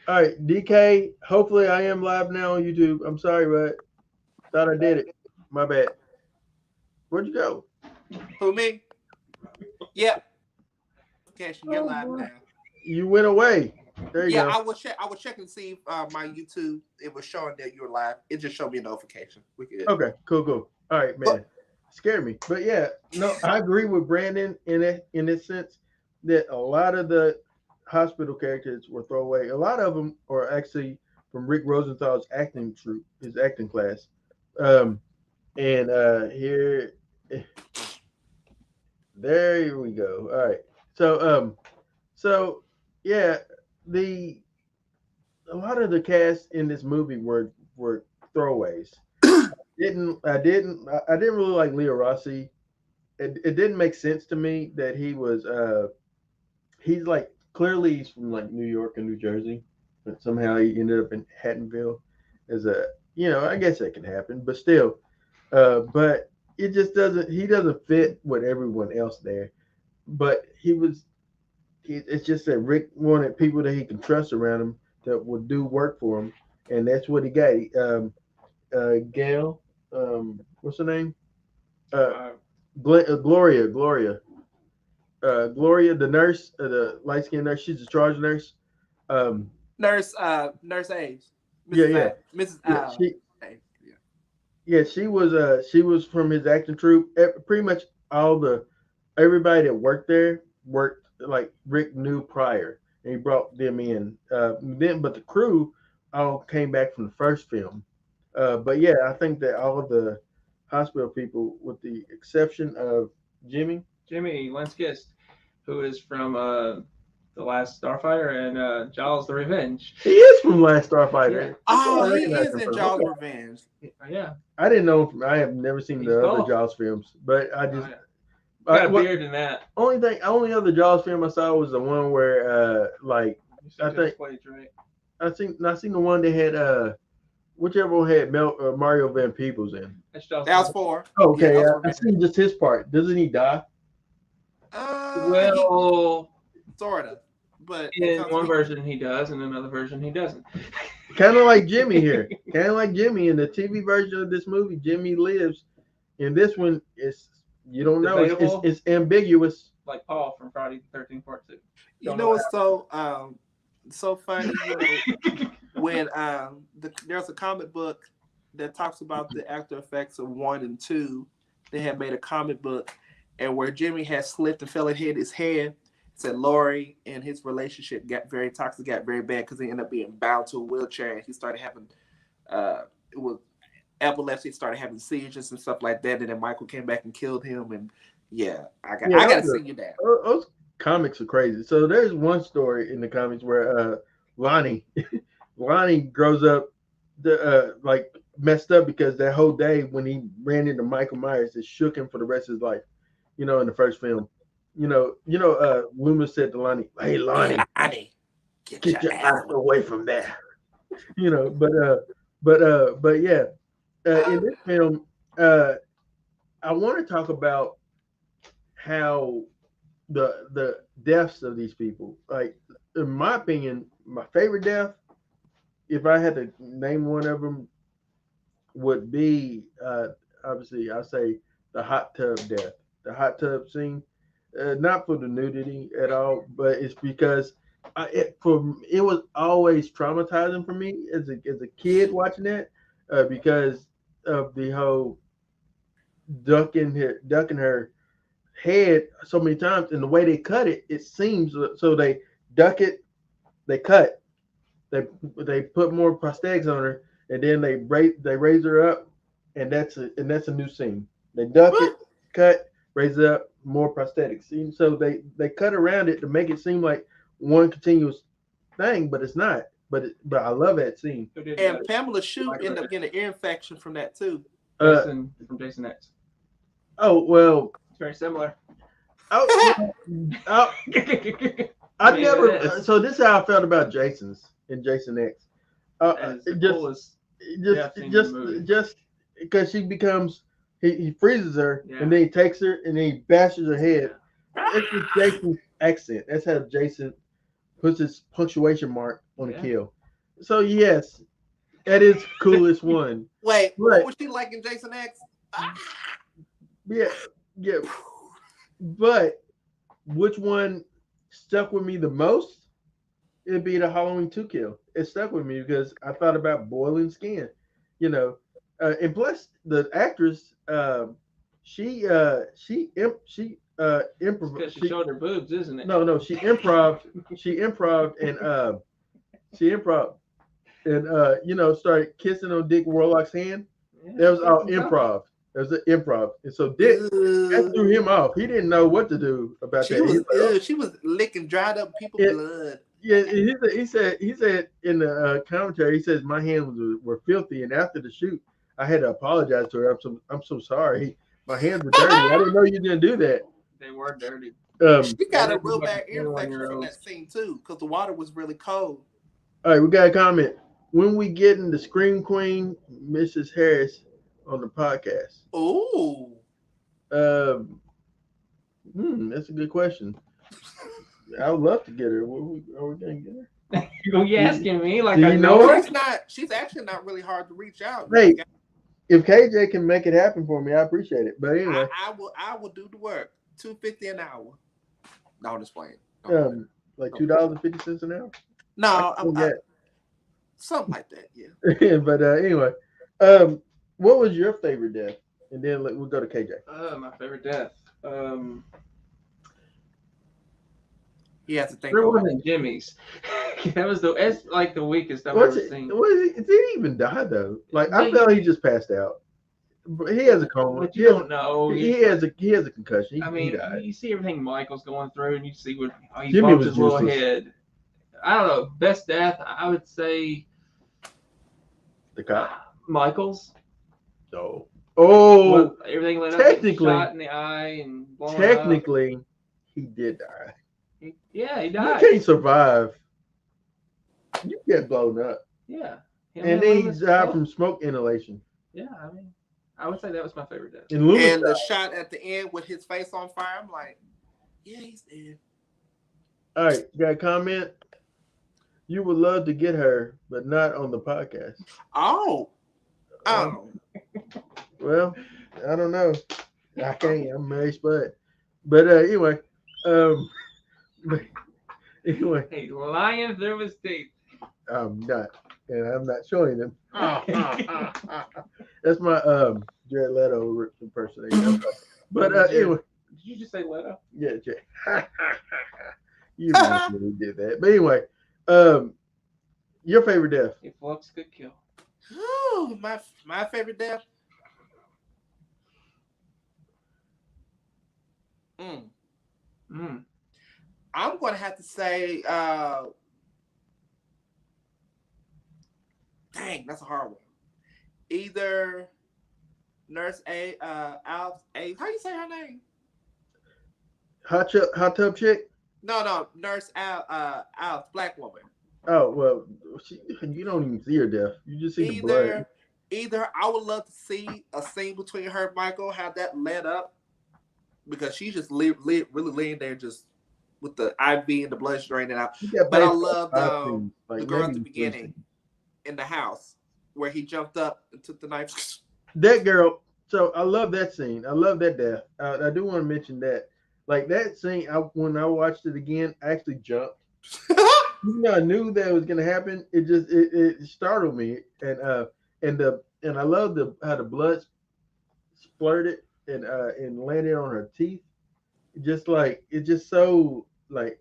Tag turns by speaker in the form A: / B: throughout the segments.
A: All right, DK. Hopefully, I am live now on YouTube. I'm sorry, but thought I did it. My bad. Where'd you go?
B: Who me? Yep. Notification. You're
A: Oh
B: live
A: boy.
B: now.
A: You went away. There you
B: Yeah,
A: go.
B: I was check. I was checking to see if my YouTube it was showing that you were live. It just showed me a notification. We good.
A: Okay, cool. All right,
B: But
A: man. Scared me, but yeah, no, I agree with Brandon in this sense that a lot of the hospital characters were throwaway. A lot of them are actually from Rick Rosenthal's acting troupe, his acting class. Um, and here, there we go. All right, so so yeah, the a lot of the cast in this movie were throwaways. I didn't really like Leo Rossi. It didn't make sense to me that he's like clearly he's from like New York and New Jersey, but somehow he ended up in Haddonfield as a I guess that can happen, but still, but it just doesn't he doesn't fit with everyone else there. But it's just that Rick wanted people that he can trust around him that would do work for him, and that's what he got. Gail, what's her name? Uh,
C: Uh,
A: Gloria, the nurse, the light skinned nurse. She's the charge nurse. Um,
B: Nurse A's,
A: yeah,
B: Mrs.
A: yeah,
B: Mrs.
A: yeah.
B: A's. Yeah.
A: She was from his acting troupe. Pretty much all the everybody that worked there worked like Rick knew prior, and he brought them in. But the crew all came back from the first film. But yeah, I think that all of the hospital people, with the exception of Jimmy.
C: Jimmy Lenskis, who is from the Last Starfighter and Jaws: The Revenge.
A: He is from Last
C: Yeah.
A: Starfighter. That's
B: Oh,
A: where I
B: he
A: recognize
B: is
A: him
B: in
A: from.
B: Jaws
A: Okay.
B: Revenge.
C: Yeah,
A: I didn't know him from. I have never seen
C: he's
A: the other
C: buff.
A: Jaws films, but I
C: Oh,
A: just
C: yeah. Got a
A: what
C: beard in that.
A: only other Jaws film I saw was the one where like
C: You
A: I
C: should
A: think
C: just play Drake.
A: I seen the one that had whichever one had Mario Van Peebles in.
C: That's Jaws.
B: That was four.
A: Oh,
B: Yeah,
A: okay,
B: that was
A: I
B: Revenge.
A: seen just his part. Doesn't he die?
B: He
C: Well,
B: sort of, but it
C: in
B: comes.
C: one version he does, in another version he doesn't.
A: Kind of like Jimmy here. Kind of like Jimmy in the TV version of this movie. Jimmy lives. In this one, it's you don't know.
C: Debatable.
A: It's ambiguous.
C: Like Paul from Friday the 13th Part 2.
B: You
C: Don't
B: know
C: know
B: what's so funny? You know when there's a comic book that talks about the after effects of one and two. They had made a comic book, and where Jimmy had slipped and fell and hit his head. Said Laurie and his relationship got very toxic, got very bad because he ended up being bound to a wheelchair, and he started having it was epilepsy, started having seizures and stuff like that. And then Michael came back and killed him, and yeah,
A: Yeah,
B: I got to see you that.
A: those comics are crazy. So there's one story in the comics where Lonnie Lonnie grows up like messed up because that whole day when he ran into Michael Myers, it shook him for the rest of his life. In the first film, Loomis said to Lonnie, "Hey,
B: Hey,
A: Lonnie,
B: Lonnie, get
A: get
B: your
A: your
B: ass
A: ass
B: away.
A: away from there." But yeah, in this film, uh, I want to talk about how the deaths of these people. Like, in my opinion, my favorite death, if I had to name one of them, would be obviously I say the hot tub death, the hot tub scene. Not for the nudity at all, but it's because it was always traumatizing for me as a kid watching that because of the whole ducking her head so many times, and the way they cut it, it seems so they duck it, they cut, they put more prosthetics on her, and then they raise her up, and that's a new scene. They duck it, cut, raise it up, more prosthetics. See, so they cut around it to make it seem like one continuous thing, but it's not. But I love that scene.
C: Who did
B: And
C: that?
B: Pamela Shoot
C: Michael
B: ended up
C: Rivers.
B: getting an ear infection from that too.
A: Uh
C: Jason from Jason X.
A: oh well.
C: It's very similar.
A: Oh, oh,
C: I
A: I
C: mean, it
A: never.
C: is.
A: So this is how I felt about Jason's in Jason X.
C: That is the
A: It just
C: coolest
A: just
C: death scene in the
A: just
C: movie.
A: just because she becomes he freezes her
C: Yeah.
A: and then he takes her and then he bashes her head.
C: Yeah.
A: That's just Jason's accent. That's how Jason puts his punctuation mark on the kill. So yes, that is coolest one.
B: Wait, what was she like in Jason X?
A: Yeah, yeah. But which one stuck with me the most? It'd be the Halloween 2 kill. It stuck with me because I thought about boiling skin, you know, and plus the actress,
C: Because she showed her boobs, isn't it?
A: No, she improv, and started kissing on Dick Warlock's hand. That was all improv. It was an improv, and so Dick that threw him off. He didn't know what to do about that.
B: She was licking dried up people's blood.
A: Yeah, he said in the commentary, he says my hands were filthy, and after the shoot, I had to apologize to her. I'm so sorry. My hands were dirty. I didn't know you didn't do that.
C: They were dirty.
B: She got a real bad ear infection from that scene too, because the water was really cold.
A: All right, we got a comment. When we getting the Scream Queen, Mrs. Harris, on the podcast?
B: Oh,
A: that's a good question. I would love to get her. Are we gonna get her?
C: You asking me like
A: I know her?
B: She's actually not really hard to reach out.
A: Hey, if KJ can make it happen for me, I appreciate it. But anyway,
B: I will do the work. $2.50 an hour. No, I'm just playing.
A: Like $2.50 an hour.
B: No, something like that. Yeah.
A: But anyway, what was your favorite death? And then we'll go to KJ.
C: My favorite death.
B: You have to think.
C: There wasn't Jimmy's. That was the weakest I've ever seen.
A: Did he even die though? Like I felt he just passed out. But he has a coma.
C: But you don't know.
A: He has a concussion.
C: You see everything Michael's going through, and you see how he
A: Jimmy
C: bumped
A: was
C: his little
A: useless.
C: head. I don't know. Best death, I would say.
A: The cop.
C: Michael's.
A: Oh.
C: Everything lit up.
A: Technically,
C: Shot in the eye and
A: technically, he did die.
C: He died.
A: You can't survive. You get blown up.
C: Yeah.
A: And then he died from smoke inhalation.
C: Yeah, I would say that was my favorite death.
A: And
B: the shot at the end with his face on fire, I'm like, yeah, he's dead.
A: All right, got a comment? You would love to get her, but not on the podcast.
B: Oh.
A: Well, I don't know. I can't. I'm Mary Spud. But anyway.
C: Hey, lying through his teeth.
A: I'm not. And I'm not showing them. That's my Jared Leto impersonation. But anyway.
C: Did you just say Leto?
A: Yeah, Jared. You really did that. But anyway, your favorite death?
C: If looks could kill.
B: Ooh, my favorite death. I'm going to have to say, dang, that's a hard one. Either Nurse Alf, how you say her name?
A: Hot tub chick?
B: No, Nurse Alf, black woman.
A: Oh, well, you don't even see her death. You just see the blood.
B: Either I would love to see a scene between her and Michael, have that led up, because she's just really laying there just with the IV and the blood draining out. But I love the girl at the beginning in the house where he jumped up and took the knife.
A: That girl. So I love that scene. I love that death. I do want to mention that. Like that scene, when I watched it again, I actually jumped. I knew that was gonna happen. It just it startled me, and I love how the blood splurted and landed on her teeth. Just like it's just so like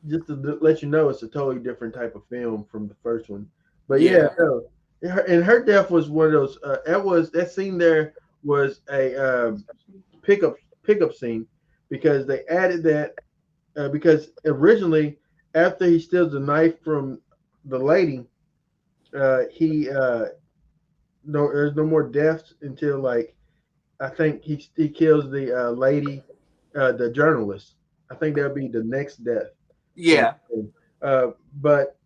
A: just to let you know it's a totally different type of film from the first one. But her death was one of those. That scene there was a pickup scene because they added that because originally after he steals the knife from the lady, there's no more deaths until like I think he kills the lady, the journalist. I think that'll be the next death.
B: Yeah.
A: But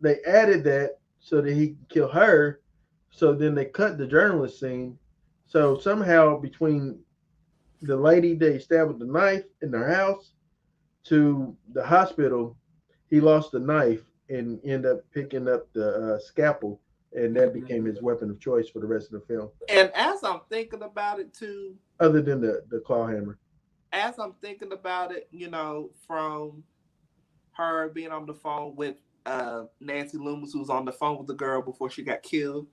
A: they added that so that he can kill her. So then they cut the journalist scene. So somehow between the lady they stabbed with the knife in their house to the hospital, he lost the knife and ended up picking up the scalpel, and that
B: Mhm.
A: became his weapon of choice for the rest of the film.
B: And as I'm thinking about it too,
A: Other than the claw hammer.
B: as I'm thinking about it, from her being on the phone with Nancy Loomis, who was on the phone with the girl before she got killed,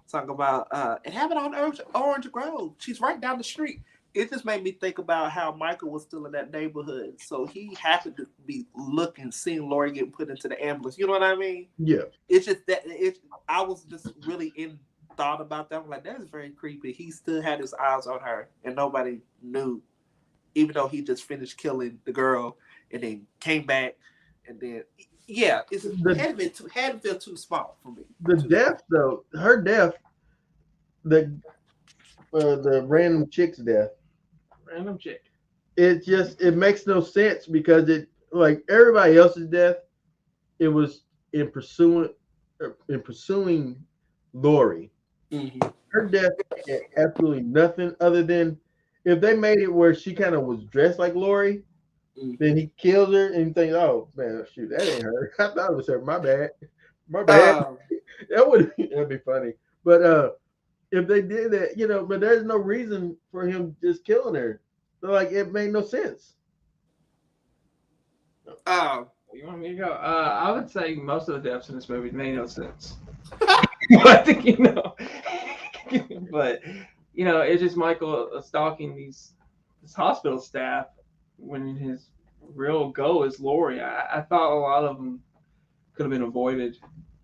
B: talking about it happened on Orange Grove. She's right down the street. It just made me think about how Michael was still in that neighborhood, so he happened to be looking, seeing Lori get put into the ambulance. You know what I mean?
A: Yeah.
B: It's just that I was just really in thought about that. I'm like, that is very creepy. He still had his eyes on her, and nobody knew, even though he just finished killing the girl and then came back, and then yeah, it's
A: The
B: hadn't felt too small for me.
A: the
B: Too small.
A: death though, her death, the random chick's death.
C: Random chick.
A: It makes no sense because it like everybody else's death, it was in pursuing Lori.
B: Mm-hmm.
A: Her death had absolutely nothing other than if they made it where she kind of was dressed like Lori, then
B: Mm-hmm.
A: he kills her and you think, oh man, shoot, that ain't her. I thought it was her. My bad. My bad.
B: Um,
A: That'd be funny. But if they did that, but there's no reason for him just killing her. So, like it made no sense.
B: um,
C: You want me to go? I would say most of the deaths in this movie made no sense. I think but it's just Michael stalking this hospital staff when his real goal is Lori. I thought a lot of them could have been avoided,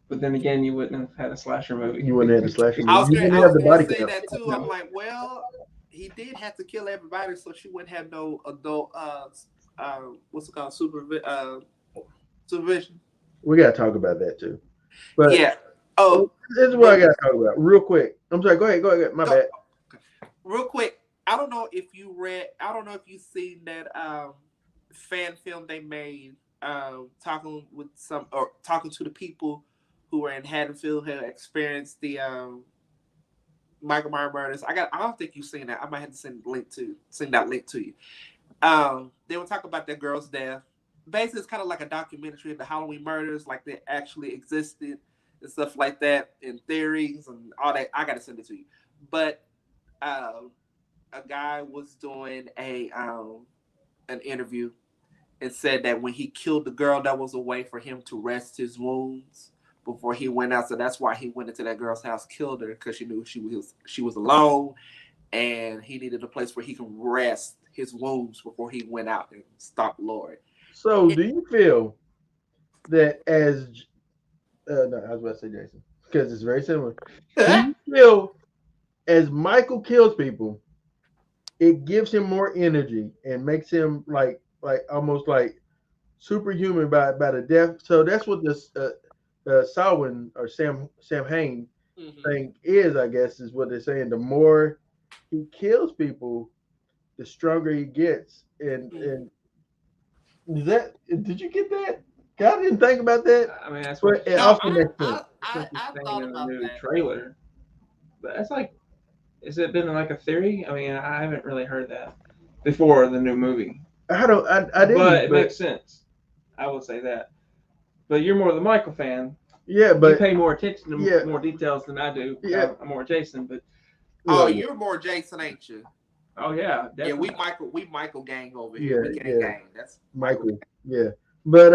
C: but then again, you wouldn't have had a slasher movie.
A: You wouldn't have the slasher
B: I
A: movie.
B: was
A: You
B: gonna,
A: didn't
B: I
A: have
B: was
A: the
B: gonna
A: body
B: say
A: count.
B: that too. I'm like, well, he did have to kill everybody, so she wouldn't have no adult, what's it called, supervision.
A: We gotta talk about that too. But
B: Yeah. Oh,
A: this is what I
B: real,
A: gotta talk about real quick. I'm sorry. Go ahead. Go ahead. My
B: no,
A: bad.
B: real quick. I don't know if you read. I don't know if you seen that fan film they made, talking with some or talking to the people who were in Haddonfield who had experienced the Michael Myers murders. I don't think you've seen that. I might have to send that link to you. They were talking about that girl's death. Basically, it's kind of like a documentary of the Halloween murders, like they actually existed and stuff like that, and theories and all that. I gotta send it to you. But um, a guy was doing a an interview and said that when he killed the girl, that was a way for him to rest his wounds before he went out. So that's why he went into that girl's house, killed her because she knew she was alone, and he needed a place where he can rest his wounds before he went out and stop Lord.
A: So, do you feel that as no, I was about to say Jason because it's very similar. Do you feel as Michael kills people, it gives him more energy and makes him like almost like superhuman by the death. So that's what this Salwin or Sam Hain
B: Mm-hmm.
A: thing is, I guess, is what they're saying. The more he kills people, the stronger he gets. And is that did you get that? I didn't think about that,
C: I mean, that's what
A: but
C: you're
A: it
B: No,
C: saying.
A: also makes sense.
C: That's what you're
B: I
C: saying
B: thought
C: in the
B: about
C: new
B: that.
C: trailer. But that's like, has it been like a theory? I mean, I haven't really heard that before the new movie,
A: I
C: but
A: didn't,
C: it
A: but
C: makes sense. I will say that. But you're more the Michael fan.
A: yeah,
C: You
A: but
C: pay more attention to
A: yeah,
C: more details than I do.
A: yeah,
C: I'm more Jason, but
B: Oh,
A: yeah,
B: you're more Jason, ain't you?
C: oh yeah,
B: Yeah,
C: definitely.
B: we Michael gang over here.
A: yeah,
B: We gang
A: yeah.
B: gang. That's Michael.
A: Michael, yeah, but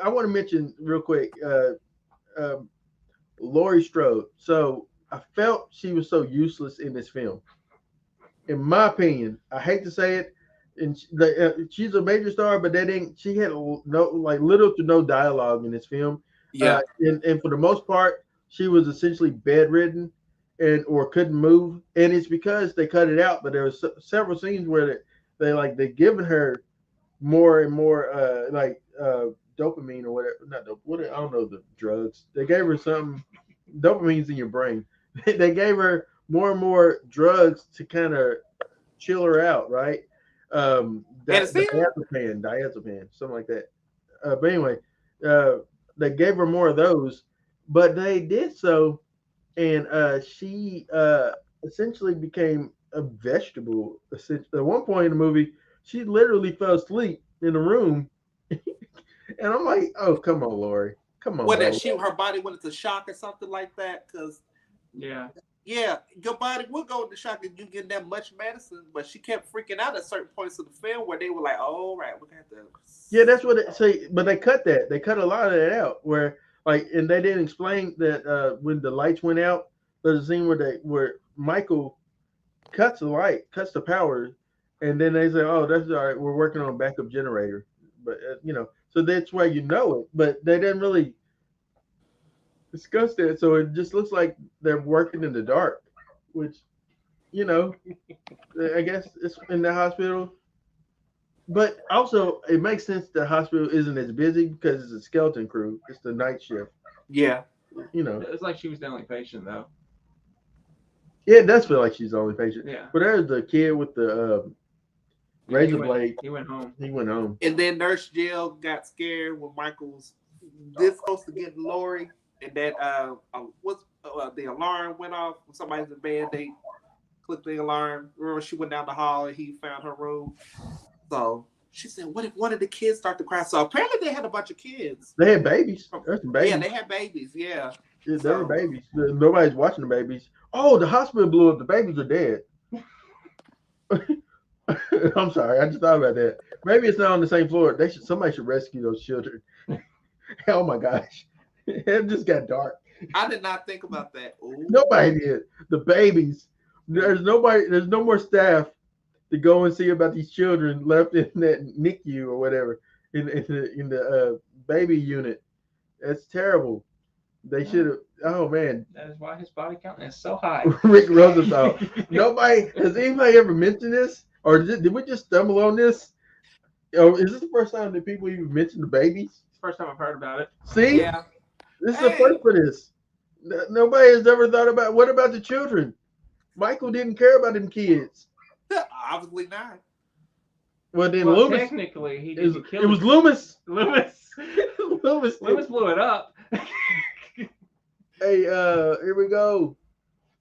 A: I want to mention real quick, um, Laurie Strode. So I felt she was so useless in this film. In my opinion, I hate to say it, and she's a major star, but that ain't. She had no like little to no dialogue in this film,
B: Yeah.
A: and for the most part, she was essentially bedridden and or couldn't move, and it's because they cut it out. But there was several scenes where they given her more and more dopamine or whatever. Not dope. What I don't know the drugs. They gave her some dopamine's in your brain. They gave her more and more drugs to kind of chill her out, right?
B: Anesthesia?
A: Diazepam, something like that. But anyway, uh, they gave her more of those, but they did so, and she essentially became a vegetable. At one point in the movie, she literally fell asleep in the room And I'm like, oh, come on, Lori. Come on,
B: What
A: bro.
B: that her body went into shock or something like that? Because
C: Yeah.
B: yeah, your body will go into shock if you get that much medicine. But she kept freaking out at certain points of the film where they were like, "Oh, right, we're gonna have to."
A: Yeah, that's what it say. But they cut that. They cut a lot of that out. Where like, and they didn't explain that when the lights went out, there's a scene where Michael cuts the power, and then they say, "Oh, that's all right. We're working on a backup generator." But so that's why you know it. But they didn't really discuss that, so it just looks like they're working in the dark, which you know, I guess it's in the hospital. But also, it makes sense the hospital isn't as busy because it's a skeleton crew. It's the night shift.
B: Yeah.
C: It's like she was the only patient, though.
A: Yeah, it does feel like she's the only patient.
C: Yeah.
A: But there's the kid with the razor blade.
C: He went home.
A: He went home.
B: And then Nurse Jill got scared when Michael was this close to getting Lori, and that the alarm went off when somebody's in bed. They clicked the alarm. Remember, she went down the hall and he found her room. So she said, "What if one of the kids start to cry?" So apparently they had a bunch of kids.
A: They had babies. There's some babies.
B: Yeah, they had babies. Yeah.
A: Yeah, they were babies. Nobody's watching the babies. Oh, the hospital blew up. The babies are dead. I'm sorry. I just thought about that. Maybe it's not on the same floor. Somebody should rescue those children. Oh my gosh. It just got dark.
B: I did not think about that. Ooh.
A: Nobody did. The babies. There's no more staff to go and see about these children left in that NICU or whatever in the baby unit. That's terrible. They should have. Oh man,
C: that is why his body count is so high.
A: Rick Rosenthal. Has anybody ever mentioned this, or did we just stumble on this? Oh, is this the first time that people even mention the babies?
C: It's the first time I've heard about it.
A: See, yeah, this is the first for this. Nobody has ever thought about what about the children. Michael didn't care about them kids.
B: Obviously not.
A: Well, then Loomis.
C: Technically, he didn't kill.
A: It was Loomis.
C: Loomis blew it up.
A: Hey, here we go.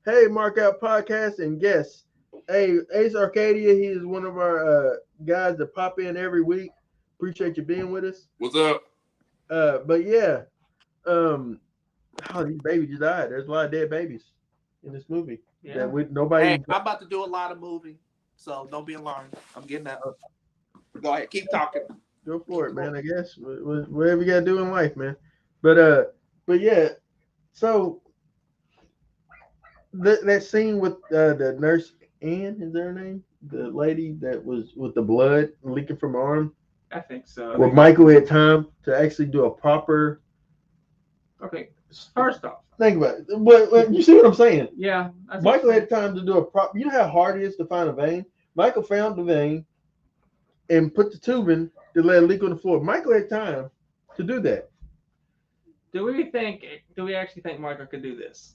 A: Hey, Markout podcast and guests. Hey, Ace Arcadia, he is one of our guys that pop in every week. Appreciate you being with us.
B: What's up?
A: But yeah, these babies just died. There's a lot of dead babies in this movie.
C: Yeah.
A: Nobody.
B: Hey, I'm about to do a lot of moving, so don't be alarmed. I'm getting that. Go ahead, keep talking.
A: Go for it, man. I guess whatever you gotta do in life, man. But yeah. So that scene with the nurse Ann, is that her name? The lady that was with the blood leaking from her arm.
C: I think so.
A: Where Michael had time to actually do a proper.
C: Okay, first off,
A: think about it. But you see what I'm saying?
C: Yeah.
A: Michael had time to do a proper. You know how hard it is to find a vein. Michael found the vein and put the tube in to let it leak on the floor. Michael had time to do that.
C: Do we actually think Michael could do this?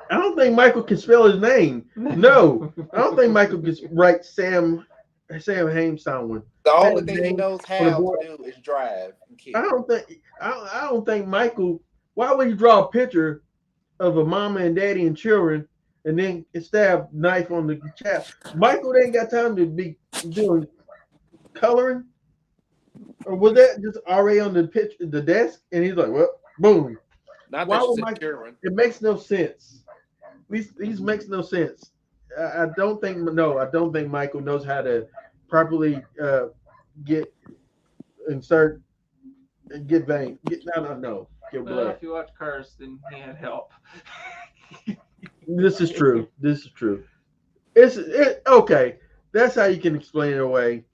A: I don't think Michael can spell his name. No, I don't think Michael can write Sam Hames someone.
D: The only thing he knows how to do is drive.
A: I don't think Michael. Why would you draw a picture of a mama and daddy and children and then stab knife on the chap? Michael ain't got time to be doing coloring. Or was that just already on the desk? And he's like, well, boom.
D: Not
A: Why
D: that
A: would Michael? It makes no sense. These makes no sense. I don't think Michael knows how to properly get vein. No. Get blood.
C: Well, if you watch Curse, then he had help.
A: This is true. It's okay. That's how you can explain it away.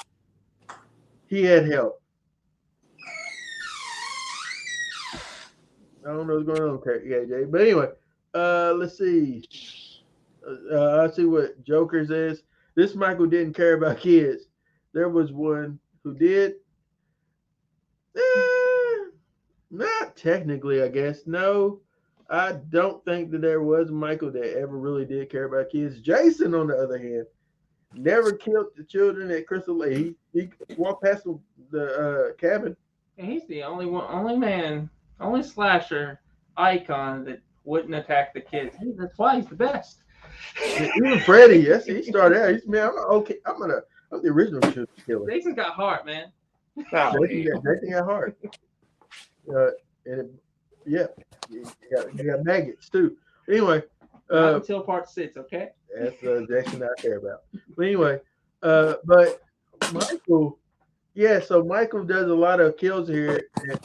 A: He had help. I don't know what's going on, KJ. But anyway, let's see. I see what Joker says. This Michael didn't care about kids. There was one who did. Not technically, I guess. No, I don't think that there was a Michael that ever really did care about kids. Jason, on the other hand, never killed the children at Crystal Lake. He walked past the cabin.
C: And he's the only slasher icon that wouldn't attack the kids. That's why he's the best.
A: Even Freddy, he started out. I'm the original killer.
C: Jason's got heart, man.
A: Jason got heart. And it, yeah, you got maggots too. Anyway,
C: Not until part 6, okay?
A: that's Jason I care about. But anyway, but Michael, yeah. So Michael does a lot of kills here. And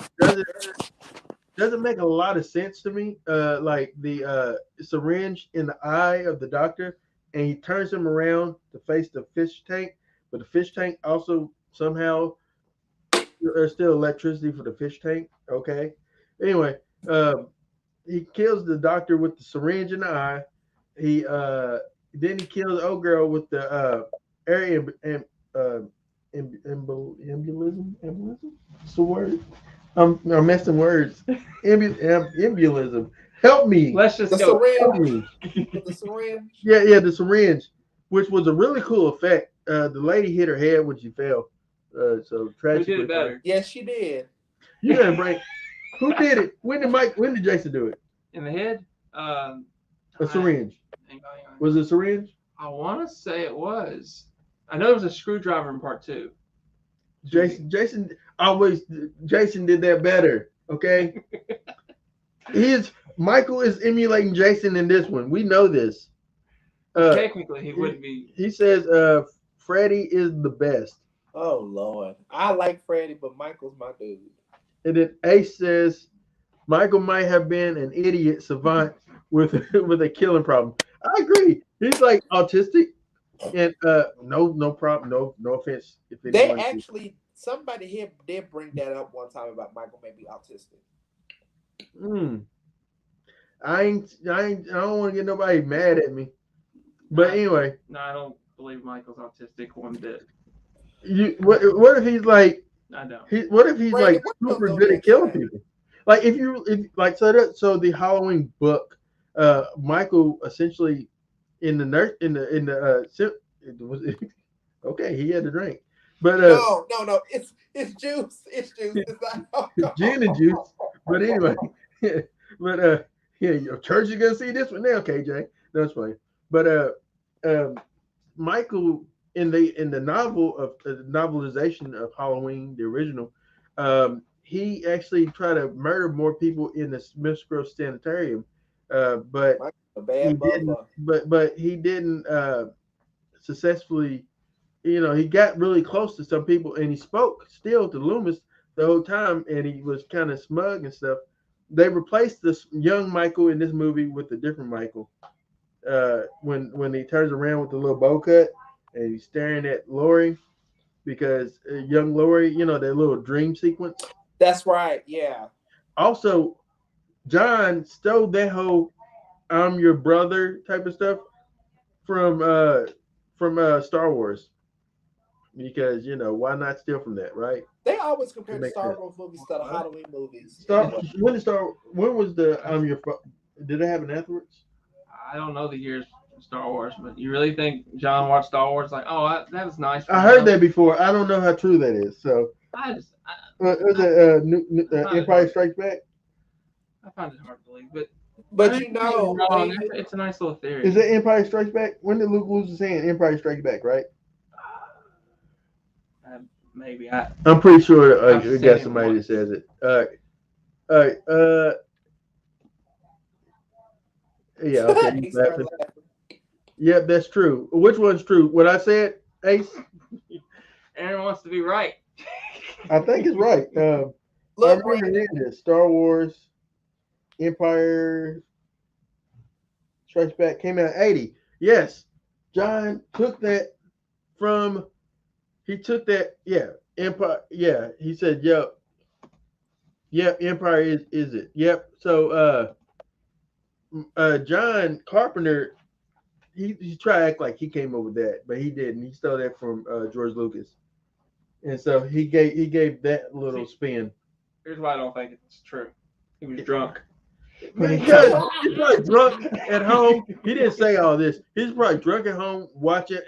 A: doesn't make a lot of sense to me. Like the syringe in the eye of the doctor, and he turns him around to face the fish tank, but the fish tank also somehow there's still electricity for the fish tank. Okay. Anyway, he kills the doctor with the syringe in the eye. He then he kills the old girl with the air embolism. Embolism? What's the word? I'm messing words. Embolism. Help me.
C: Let's just
D: The
C: go.
A: Help
D: syringe.
A: me.
D: The syringe.
A: Yeah, the syringe, which was a really cool effect. The lady hit her head when she fell. So
C: Who
A: tragically.
C: did it better?
D: Yes, she did.
A: You didn't break. Who did it? When did Jason do it?
C: In the head?
A: A syringe.
C: Hang on.
A: Was it a syringe?
C: I want to say it was. I know there was a screwdriver in part 2.
A: Jason did that better. Okay. Michael is emulating Jason in this one. We know this.
C: Technically, he wouldn't be.
A: He says Freddy is the best.
D: Oh Lord, I like Freddy, but Michael's my dude.
A: And then Ace says Michael might have been an idiot savant with a killing problem. I agree. He's like autistic, and no problem, no offense. If
D: They actually somebody here did bring that up one time about Michael may be autistic.
A: I don't want to get nobody mad at me. But anyway,
C: No, I don't believe Michael's autistic one bit.
A: What if he's like?
C: I don't.
A: What if he's
D: Randy,
A: like
D: what
A: super
D: goes
A: good
D: on
A: at killing
D: inside?
A: people? Like so the Halloween book, Michael essentially in the okay, he had a drink, but
D: No, it's juice. It's juice. It's not
A: gin and juice. But anyway, but yeah, your church is gonna see this one now, KJ. That's funny. But Michael in the novel of the novelization of Halloween, the original, he actually tried to murder more people in the Smiths Grove Sanitarium, but
D: a bad
A: he didn't successfully. He got really close to some people, and he spoke still to Loomis the whole time, and he was kind of smug and stuff. They replaced this young Michael in this movie with a different Michael. When he turns around with the little bow cut and he's staring at Lori, because young Lori, that little dream sequence.
D: That's right. Yeah.
A: Also, John stole that whole "I'm your brother" type of stuff from Star Wars, because why not steal from that, right?
D: They always compare the Star Wars movies to the Halloween movies.
A: When was the "I'm your"? Did it happen afterwards?
C: I don't know the years of Star Wars, but you really think John watched Star Wars like, oh, that was nice.
A: I heard that before. I don't know how true that is. So, was it Empire Strikes Back?
C: I find it hard to believe, but it's a nice little theory.
A: Is it Empire Strikes Back? When did Luke lose his hand? Empire Strikes Back, right?
C: Maybe
A: I'm pretty sure I got somebody that says it. All right. Yeah, okay. Yep, that's true. Which one's true? What I said, Ace?
C: Aaron wants to be right.
A: I think it's right.
D: Look,
A: I remember this. Star Wars, Empire Strikes Back came out in 80. Yes, John took that from. He took that. Yeah, Empire. Yeah, he said, "Yep, Empire is it? Yep." So, John Carpenter, he tried to act like he came up with that, but he didn't. He stole that from George Lucas, and so he gave that little spin.
C: Here's why I don't think it's true. He was drunk.
A: He's probably drunk at home. He didn't say all this. He's probably drunk at home watching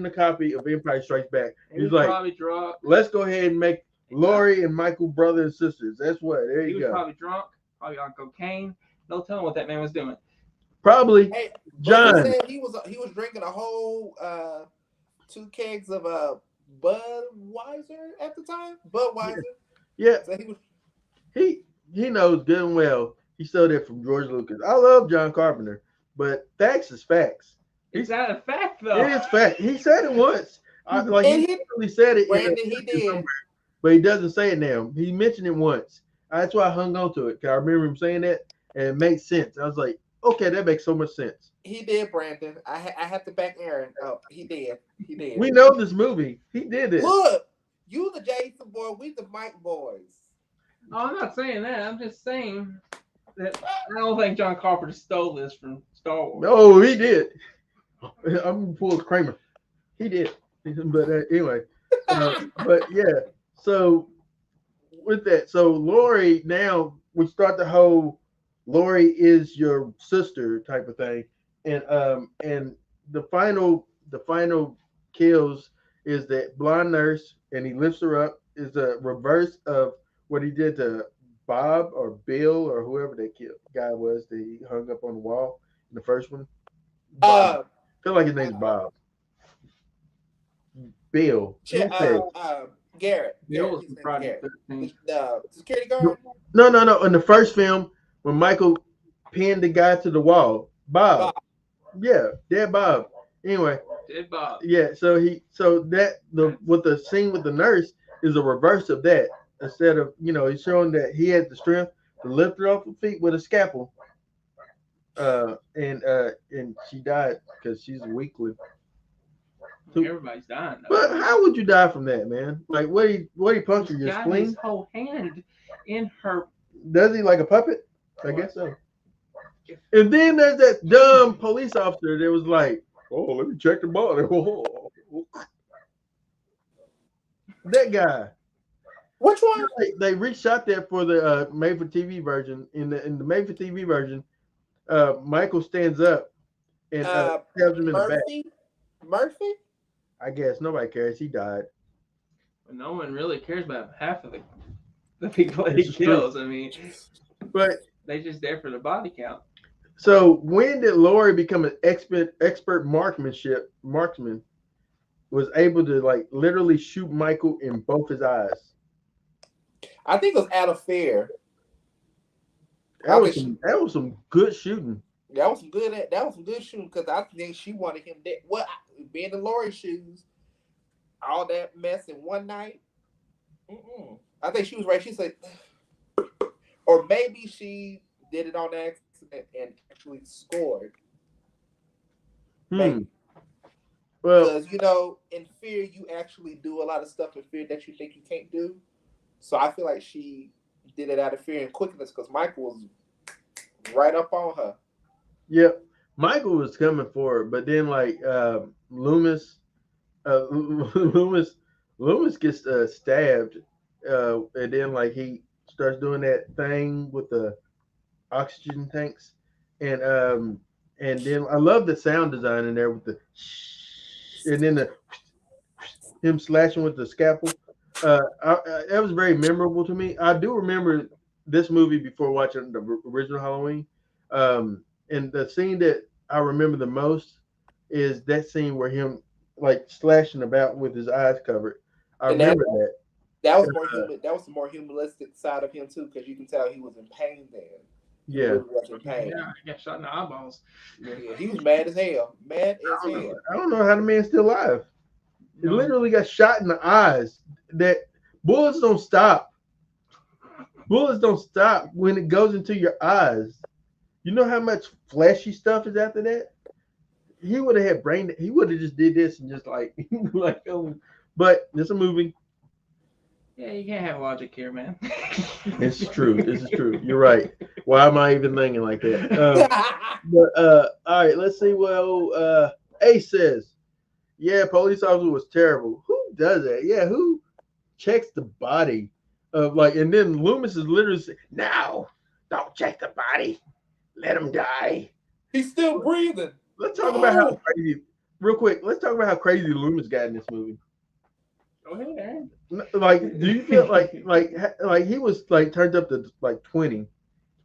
A: the copy of Empire Strikes Back. He's like,
C: probably drunk.
A: Let's go ahead and make Lori and Michael brother and sisters. That's what. There you go.
C: He was probably drunk, probably on cocaine. No telling what that man was doing.
A: Probably.
D: Hey,
A: John.
D: He said he was drinking a whole 2 kegs of Budweiser at the time. Budweiser.
A: Yeah,
D: So he was.
A: he knows good and well he stole it from George Lucas. I love John Carpenter, but facts is facts.
C: Is that a fact though?
A: It is fact. He said it once. Like
D: And
A: he
D: he,
A: really said it in
D: Brandon, he did.
A: somewhere, but he doesn't say it now. He mentioned it once. That's why I hung on to it. Cause I remember him saying that, and it made sense. I was like, okay, that makes so much sense.
D: He did, Brandon. I have to back Aaron. Oh, he did. He did.
A: We know this movie. He did it.
D: Look, you the Jason boy, we the Mike boys.
C: Oh, I'm not saying that. I'm just saying that I don't think John Carpenter stole this from Star Wars.
A: No, he did. I'm gonna pull Kramer. He did. But anyway, but yeah. So with that, so Lori, now we start the whole Lori is your sister type of thing, and the final kills is that blonde nurse, and he lifts her up, is a reverse of what he did to Bob or Bill or whoever that guy was that he hung up on the wall in the first one. Bob. I feel like his name's Bob. Bill.
D: Garrett.
C: Bill was
D: His name's
C: Friday
D: Garrett.
C: 13th.
D: The security guard.
A: No. In the first film, when Michael pinned the guy to the wall, Bob. Yeah, dead Bob. Anyway.
C: Dead Bob.
A: Yeah, so the scene with the nurse is a reverse of that. Instead of, he's showing that he had the strength to lift her off her feet with a scalpel. And she died because she's a weakling.
C: Everybody's dying.
A: But how would you die from that, man? Like, what he punctured your
C: got
A: spleen?
C: his whole hand in her.
A: Does he like a puppet? I guess so. And then there's that dumb police officer that was like, "Oh, let me check the body." That guy.
D: Which one?
A: They reshot that for the made-for-TV version. In the made-for-TV version, Michael stands up and stabs him in the back.
D: Murphy?
A: I guess nobody cares. He died.
C: But no one really cares about half of the people that he kills. I mean,
A: but
C: they just there for the body count.
A: So when did Lori become an expert marksman? Was able to like literally shoot Michael in both his eyes.
D: I think it was out of fear.
A: That was some good shooting.
D: That was some good shooting because I think she wanted him dead. Well, being in Lori's shoes, all that mess in one night. I think she was right. She said, or maybe she did it on accident and actually scored. Maybe.
A: Well,
D: because in fear you actually do a lot of stuff in fear that you think you can't do. So I feel like she did it out of fear and quickness because Michael was right up on her.
A: Yep, Michael was coming for her, but then like Loomis gets stabbed, and then like he starts doing that thing with the oxygen tanks, and then I love the sound design in there with the and then him slashing with the scalpel. That was very memorable to me. I do remember this movie before watching the original Halloween. And the scene that I remember the most is that scene where him like slashing about with his eyes covered. I remember that.
D: That was more that was the more humanistic side of him too, because you can tell he was in pain then.
A: Yeah.
D: He was in pain.
C: Yeah, he got shot in the eyeballs.
D: Yeah, he was mad as hell. Mad as hell.
A: I don't know how the man's still alive. He literally got shot in the eyes. That bullets don't stop. Bullets don't stop when it goes into your eyes. You know how much flashy stuff is after that? He would have had brain. He would have just did this and just like but it's a movie.
C: Yeah, you can't have logic here, man.
A: This is true. This is true. You're right. Why am I even thinking like that? But all right, let's see. Well, Ace says, "Yeah, police officer was terrible. Who does that? Yeah, who checks the body of like?" And then Loomis is literally saying, "No, don't check the body. Let him die.
D: He's still breathing."
A: Let's talk about how crazy. Real quick, let's talk about how crazy Loomis got in this movie.
C: Go ahead, Aaron.
A: Like, do you feel like he was like turned up to like 20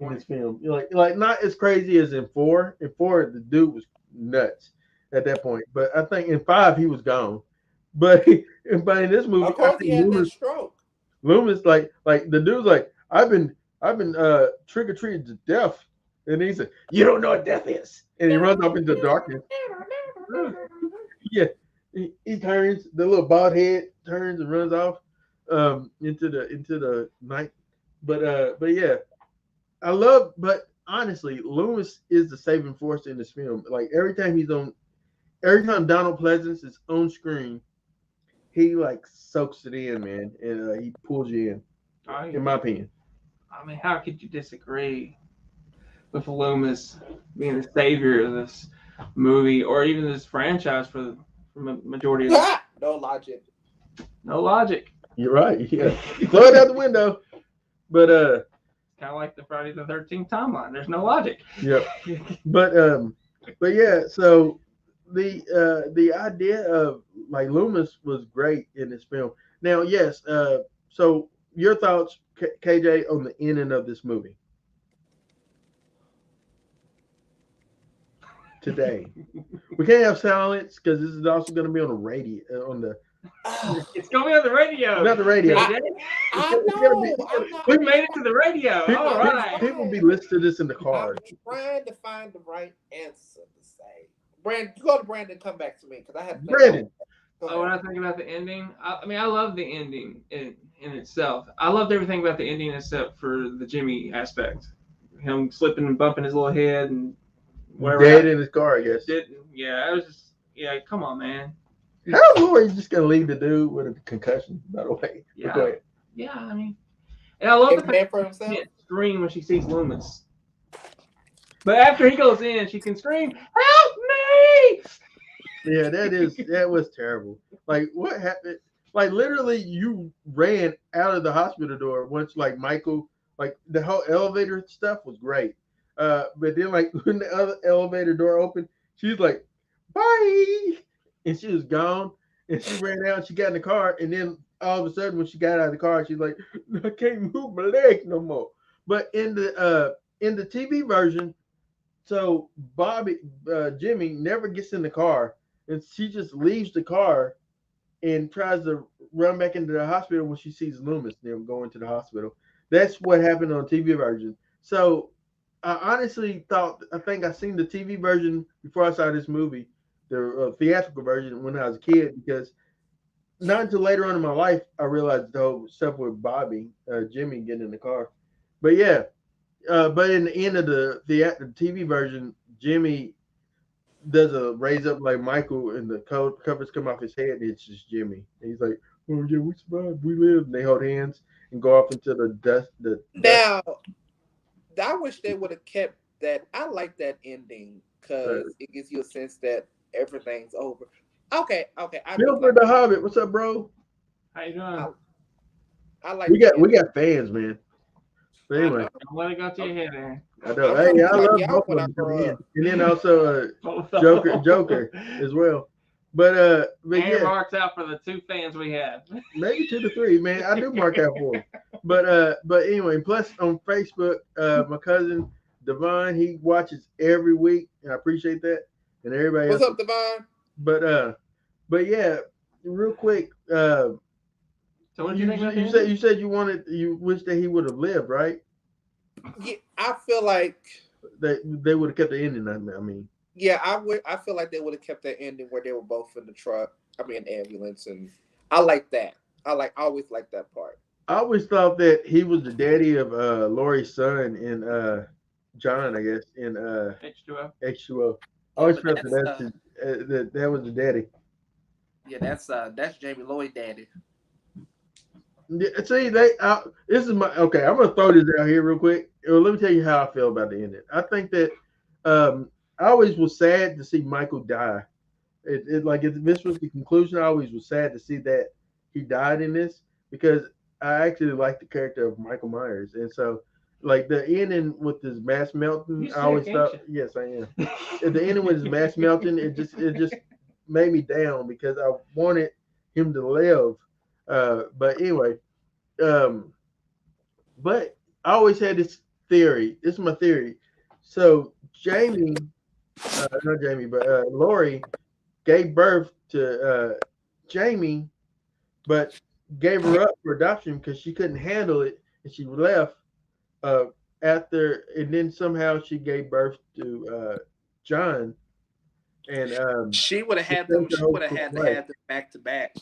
A: in this film? Like not as crazy as in 4. In 4, the dude was nuts at that point. But I think in 5 he was gone. but in this movie,
D: Of
A: I
D: course, he
A: think
D: had that stroke.
A: Loomis like the dude's like, I've been trick or treated to death, and he said, "You don't know what death is," and he runs off into the darkness. Yeah, he turns, the little bald head turns and runs off into the night. But yeah, but honestly, Loomis is the saving force in this film. Like every time Donald Pleasance is on screen, he like soaks it in, man, and he pulls you in. In my opinion.
C: I mean, how could you disagree with Loomis being the savior of this movie or even this franchise for the majority of it?
D: No logic.
C: No logic.
A: You're right. Yeah, throw it out the window. But
C: kind of like the Friday the 13th timeline. There's no logic.
A: Yeah. But yeah. So the idea of like Loomis was great in this film. Now, yes. So your thoughts, KJ, on the ending of this movie today? We can't have silence because this is also going to be on the radio.
C: It's going to be on the radio.
A: Not the radio.
D: I know.
C: We made it to the radio. All right.
A: People be listening to this in the car.
D: I'm trying to find the right answer to say. Brandon, you go to Brandon. Come back to me because I have.
A: Brandon.
C: Oh, when I think about the ending, I mean, I love the ending in itself. I loved everything about the ending except for the Jimmy aspect. Him slipping and bumping his little head and whatever.
A: Dead in his car, I guess.
C: Yeah, I was just, come on, man.
A: How is Lori just going to leave the dude with a concussion, by the way?
C: Yeah.
A: Go ahead.
C: Yeah, I mean, and I love the
D: fact that she
C: can't scream when she sees Loomis. But after he goes in, she can scream, "Help me!"
A: Yeah, that was terrible. Like, what happened? Like, literally, you ran out of the hospital door once, like, Michael, like, the whole elevator stuff was great. But then, like, when the other elevator door opened, she was like, bye! And she was gone. And she ran out and she got in the car. And then all of a sudden, when she got out of the car, she's like, I can't move my legs no more. But in the TV version, so Jimmy never gets in the car. And she just leaves the car and tries to run back into the hospital when she sees Loomis them going to the hospital. That's what happened on the TV version. So I honestly I think I seen the TV version before I saw this movie, the theatrical version when I was a kid, because not until later on in my life I realized the whole stuff with Jimmy getting in the car. But yeah, but in the end of the TV version, Jimmy does a raise up like Michael, and the covers come off his head, and it's just Jimmy. And he's like, "Oh yeah, we survived, we lived." And they hold hands and go off into the dust.
D: Now, I wish they would have kept that. I like that ending because it gives you a sense that everything's over. Okay.
A: Silver the Hobbit, what's up, bro?
C: How you doing?
D: I like.
A: We got fans, man. But anyway,
C: don't let it go to your head, man.
A: I know. Hey, I love both of them coming in. And then also Joker as well. But yeah,
C: marks out for the 2 fans we have.
A: Maybe 2 to 3, man. I do mark out for them. But anyway, plus on Facebook, my cousin Devon, he watches every week, and I appreciate that. And everybody
D: What's
A: else.
D: up, Devon?
A: But yeah, real quick.
C: So what did you think about
A: you said you wish that he would have lived, right?
D: Yeah, I feel like
A: they would have kept the ending. I mean,
D: yeah, I feel like they would have kept that ending where they were both in the truck. I mean, ambulance, and I like that. I always like that part.
A: I always thought that he was the daddy of Laurie's son and John, I guess, in
C: H2O.
A: H2O. I always felt that was the daddy.
D: Yeah, that's Jamie Lloyd daddy.
A: Yeah, see, this is my okay. I'm gonna throw this out here real quick. Let me tell you how I feel about the ending. I think that I always was sad to see Michael die. Like if this was the conclusion, I always was sad to see that he died in this because I actually like the character of Michael Myers, and so like the ending with his mask melting, I always thought, yes, I am. At the ending with his mask melting, it just made me down because I wanted him to live. But anyway, but I always had this theory. This is my theory. So not Jamie, but Laurie gave birth to Jamie, but gave her up for adoption because she couldn't handle it, and she left. Uh, After, and then somehow she gave birth to John, and
D: She would have
A: it
D: had them.
A: saved her
D: She
A: whole
D: would have had to
A: life.
D: have them back to back.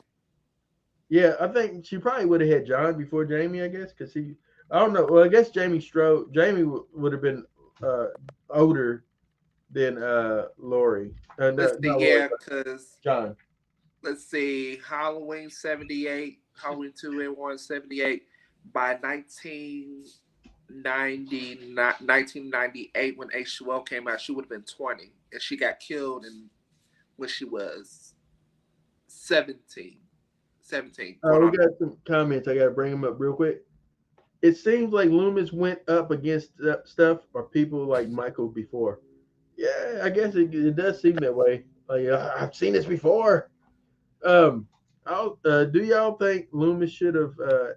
A: Yeah, I think she probably would have had John before Jamie, I guess, because I don't know. Well, I guess Jamie would have been uh, older than Lori.
D: Let's
A: No,
D: see,
A: not Lori,
D: yeah,
A: but
D: because
A: John.
D: let's see, Halloween 78, Halloween 2 and 1 78. By 1998, when H2O came out, she would have been 20. And she got killed when she was 17. 17, going
A: We
D: on.
A: got some comments. I got to bring them up real quick. It seems like Loomis went up against stuff or people like Michael before. Yeah, I guess it does seem that way. Like I've seen this before. Um, do y'all think Loomis should have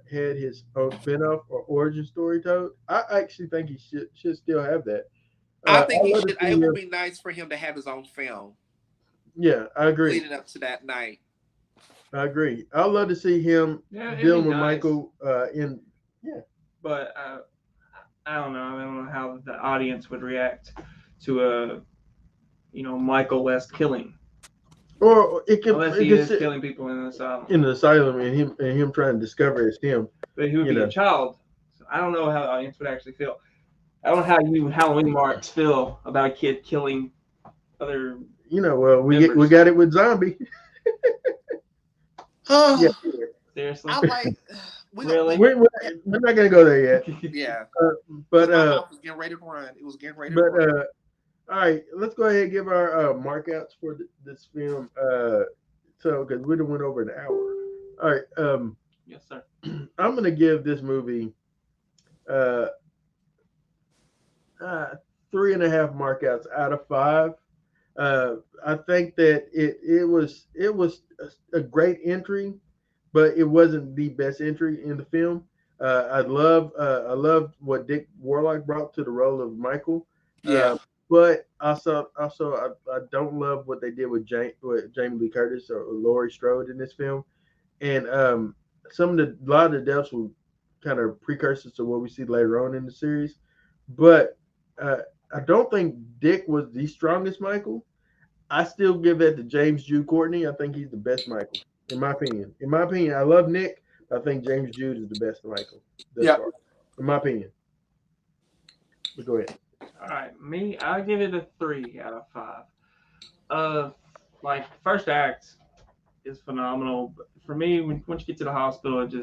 A: had his own spinoff or origin story told? I actually think he should still have that.
D: I
A: I
D: think he
A: love to
D: should.
A: see
D: It would
A: him.
D: be nice for him to have his own film
A: Yeah, I agree.
D: leading up to that night.
A: I agree. I'd love to see him
C: Yeah, it'd
A: dealing
C: be
A: with
C: nice.
A: Michael in. Yeah,
C: But I don't know. I don't know how the audience would react to a Michael West killing,
A: or it could
C: unless
A: it
C: he
A: could
C: is
A: sit
C: killing people in the asylum.
A: in the asylum and him trying to discover it's him.
C: But he would
A: You
C: be
A: know.
C: a child. So I don't know how the audience would actually feel. I don't know how you Halloween marks feel about a kid killing other.
A: Well, we got it with Zombie. Yeah,
C: Seriously.
D: I like.
C: Really?
A: we're not gonna go there yet.
D: Yeah.
A: But
D: my mouth was getting ready to run. It was getting ready to
A: but
D: run.
A: all right, let's go ahead and give our markouts for this film. So because we done went over an hour. All right,
C: Yes, sir.
A: I'm gonna give this movie uh, 3.5 markouts out of 5. I think that it was a great entry, but it wasn't the best entry in the film. I love what Dick Warlock brought to the role of Michael.
D: Yeah.
A: But also I don't love what they did with Jamie Lee Curtis or Laurie Strode in this film, and a lot of the deaths were kind of precursors to what we see later on in the series. But I don't think Dick was the strongest Michael. I still give that to James Jude Courtney. I think he's the best Michael, in my opinion. In my opinion, I love Nick. But I think James Jude is the best Michael thus far, in my opinion. But go ahead.
C: All right, me, I'll give it a 3 out of 5. Like first act is phenomenal. But for me, once you get to the hospital, it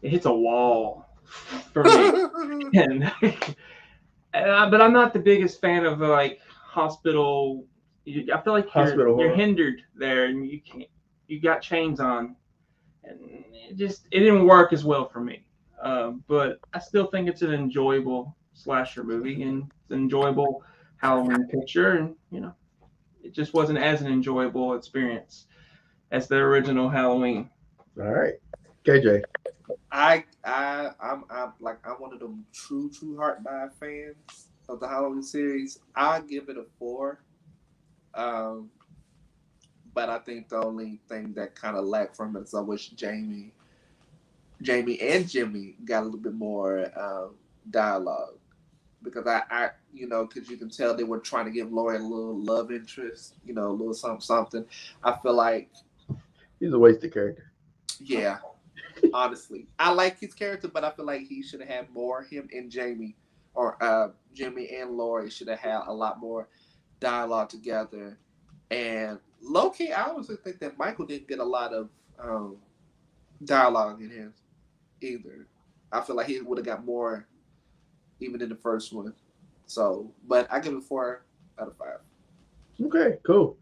C: hits a wall for me. But I'm not the biggest fan of like hospital. I feel like you're hindered there, and you got chains on, and it didn't work as well for me. But I still think it's an enjoyable slasher movie, and it's an enjoyable Halloween picture, and it just wasn't as an enjoyable experience as the original Halloween.
A: All right, KJ.
D: I'm one of them true heart die fans of the Halloween series. I give it a 4. But I think the only thing that kind of lacked from it is I wish Jamie and Jimmy got a little bit more dialogue, because I because you can tell they were trying to give Laurie a little love interest, a little something. I feel like
A: He's a wasted character.
D: Yeah. Honestly, I like his character, but I feel like he should have had more. Him and Jamie, or Jimmy and Laurie, should have had a lot more dialogue together. And low key, I honestly think that Michael didn't get a lot of dialogue in his either. I feel like he would have got more, even in the first one. So, but I give it 4 out of 5.
A: Okay, cool.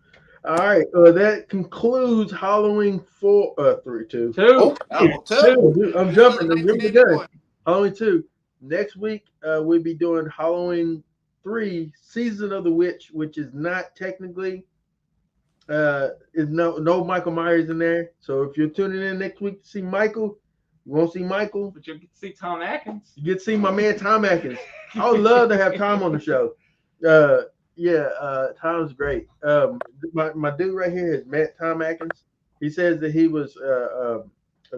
A: All right, that concludes Halloween 4, 3, 2.
C: 2.
A: Two. I'm jumping the gun. Halloween 2. Next week, we'll be doing Halloween 3, Season of the Witch, which is not technically is no Michael Myers in there. So if you're tuning in next week to see Michael, you won't see Michael,
C: But you get to see Tom Atkins.
A: You get to see my man Tom Atkins. I would love to have Tom on the show. Tom's great. My dude right here has met Tom Atkins. He says that he was a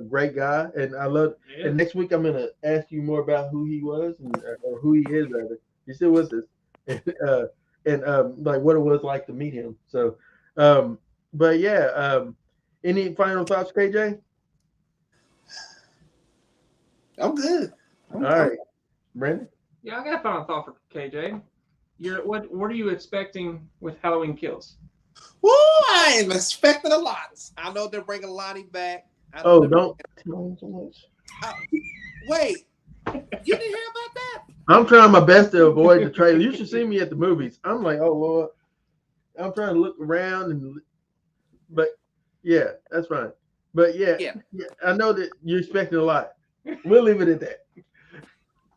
A: great guy, and I love.
C: Yeah.
A: And next week I'm gonna ask you more about who he was and or who he is rather. He still with us, and like what it was like to meet him. So, um, but yeah, any final thoughts, KJ?
D: I'm good.
A: All right, Brandon.
C: Yeah, I got a final thought for KJ. What are you expecting with Halloween Kills?
D: Woo, I am expecting a lot. I know they're bringing Lonnie back.
A: Oh, don't tell him so much.
D: Wait, you didn't hear about that?
A: I'm trying my best to avoid the trailer. You should see me at the movies. I'm like, oh Lord, I'm trying to look around but yeah, that's fine. But yeah, I know that you're expecting a lot. We'll leave it at that.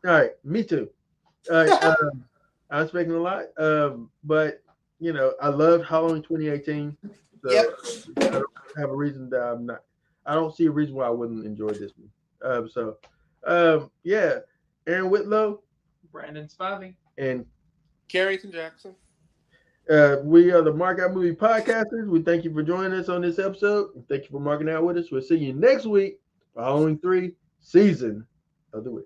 A: All right, me too. All right, I'm expecting a lot. But I loved Halloween 2018. So
D: Yep.
A: I don't have a reason that I'm not. I don't see a reason why I wouldn't enjoy this one. Yeah, Aaron Whitlow
C: Brandon Spivey.
A: and
D: Carrington Jackson.
A: we are the Markout Movie Podcasters. We thank you for joining us on this episode. Thank you for marking out with us. We'll see you next week for Halloween 3 Season of the Witch.